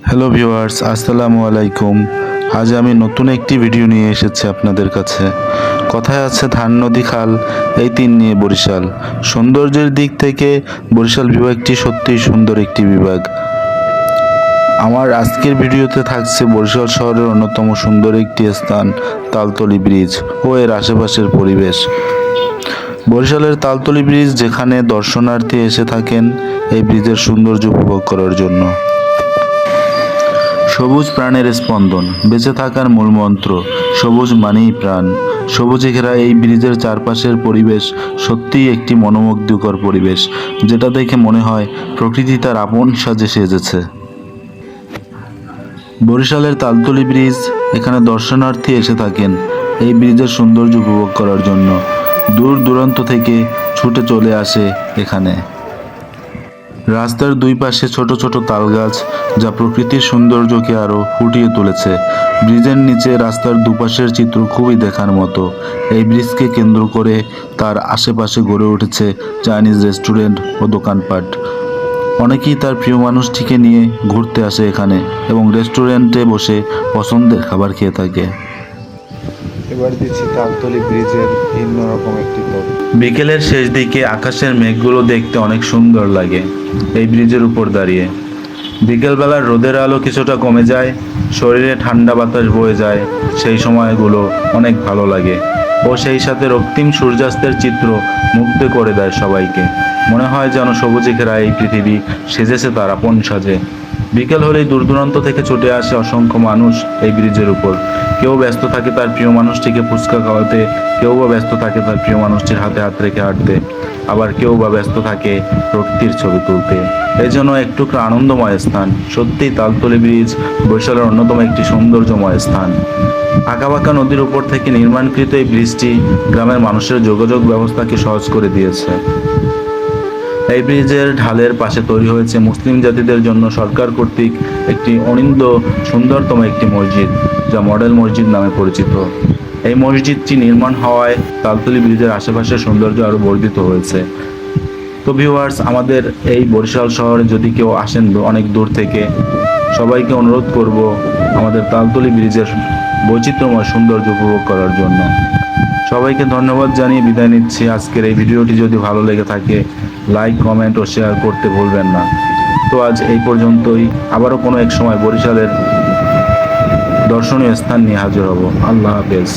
Hello viewers, আসসালামু আলাইকুম। আজ আমি নতুন একটি ভিডিও নিয়ে এসেছি আপনাদের কাছে। কথায় আছে ধান নদী খাল, এই তিন নিয়ে বরিশাল। সৌন্দর্যের দিক থেকে বরিশাল বিভাগটি সত্যিই সুন্দর একটি বিভাগ। আমার আজকের ভিডিওতে থাকছে বরিশাল শহরের অন্যতম সুন্দর একটি স্থান তালতলি ব্রিজ ও এর আশেপাশের পরিবেশ। বরিশালের তালতলি ব্রিজ, যেখানে দর্শনার্থী এসে থাকেন এই ব্রিজের সৌন্দর্য উপভোগ করার জন্য। সবুজ প্রাণের স্পন্দন, বেঁচে থাকার মূল মন্ত্র, সবুজ মানেই প্রাণ। সবুজে ঘেরা এই ব্রিজের চারপাশের পরিবেশ সত্যিই একটি মনোমুগ্ধকর পরিবেশ, যেটা দেখে মনে হয় প্রকৃতি তার আপন সাজে সেজেছে। বরিশালের তালতলি ব্রিজ, এখানে দর্শনার্থী এসে থাকেন এই ব্রিজের সৌন্দর্য উপভোগ করার জন্য। দূর দূরান্ত থেকে ছুটে চলে আসে এখানে। রাস্তার দুই পাশে ছোট ছোট তাল গাছ, যা প্রকৃতির সৌন্দর্যকে আরও ফুটিয়ে তুলেছে। ব্রিজের নিচে রাস্তার দুপাশের চিত্র খুবই দেখার মতো। এই ব্রিজকে কেন্দ্র করে তার আশেপাশে গড়ে উঠেছে চাইনিজ রেস্টুরেন্ট ও দোকানপাট। অনেকেই তার প্রিয় মানুষটিকে নিয়ে ঘুরতে আসে এখানে এবং রেস্টুরেন্টে বসে পছন্দের খাবার খেয়ে থাকে। এবার দিচ্ছি তালতলি ব্রিজের ভিন্ন রকম একটি তথ্য। বিকেলের শেষ দিকে আকাশের মেঘগুলো দেখতে অনেক সুন্দর লাগে এই ব্রিজের উপর দাঁড়িয়ে। বিকেলবেলার রোদের আলো কিছুটা কমে যায়, শরীরে ঠান্ডা বাতাস বয়ে যায়, সেই সময়গুলো অনেক ভালো লাগে। ও সেই সাথে রক্তিম সূর্যাস্তের চিত্র মুগ্ধ করে দেয় সবাইকে। মনে হয় যেন সবুজে ঘেরা এই পৃথিবী সেজেছে তার আপন সাজে। বিকেল হলেই দূর দূরান্ত থেকে ছুটে আসে অসংখ্য মানুষ এই ব্রিজের উপর। কেউ ব্যস্ত থাকে তার প্রিয় মানুষটিকে ফুচকা খাওয়াতে, কেউ বা ব্যস্ত থাকে তার প্রিয় মানুষটির হাতে হাত রেখে হাঁটতে, আবার কেউ বা ব্যস্ত থাকে প্রকৃতির ছবি তুলতে। এই জন্য একটু আনন্দময় স্থান। সত্যিই তালতলি ব্রিজ বরিশালের অন্যতম একটি সৌন্দর্যময় স্থান। আঁকাবাঁকা নদীর উপর থেকে নির্মাণকৃত এই ব্রিজটি গ্রামের মানুষের যোগাযোগ ব্যবস্থাকে সহজ করে দিয়েছে। এই ব্রিজের ঢালের পাশে তৈরি হয়েছে মুসলিম জাতিদের জন্য সরকার কর্তৃক একটি অনিন্দ্য সুন্দরতম একটি মসজিদ, যা মডেল মসজিদ নামে পরিচিত। এই মসজিদটি নির্মাণ হওয়ায় তালতলি ব্রিজের আশেপাশের সৌন্দর্য আরও বর্ধিত হয়েছে। তো ভিউয়ার্স, আমাদের এই বরিশাল শহরে যদি কেউ আসেন অনেক দূর থেকে, সবাইকে অনুরোধ করব আমাদের তালতলি ব্রিজের বৈচিত্র্যময় সৌন্দর্য উপভোগ করার জন্য। সবাইকে ধন্যবাদ জানিয়ে বিদায় নিচ্ছি। আজকের এই ভিডিওটি যদি ভালো লেগে থাকে, লাইক, কমেন্ট ও শেয়ার করতে ভুলবেন না। তো আজ এই পর্যন্তই। আবারও কোনো এক সময় বরিশালের দর্শনীয় স্থান নিয়ে হাজির হব। আল্লাহ হাফেজ।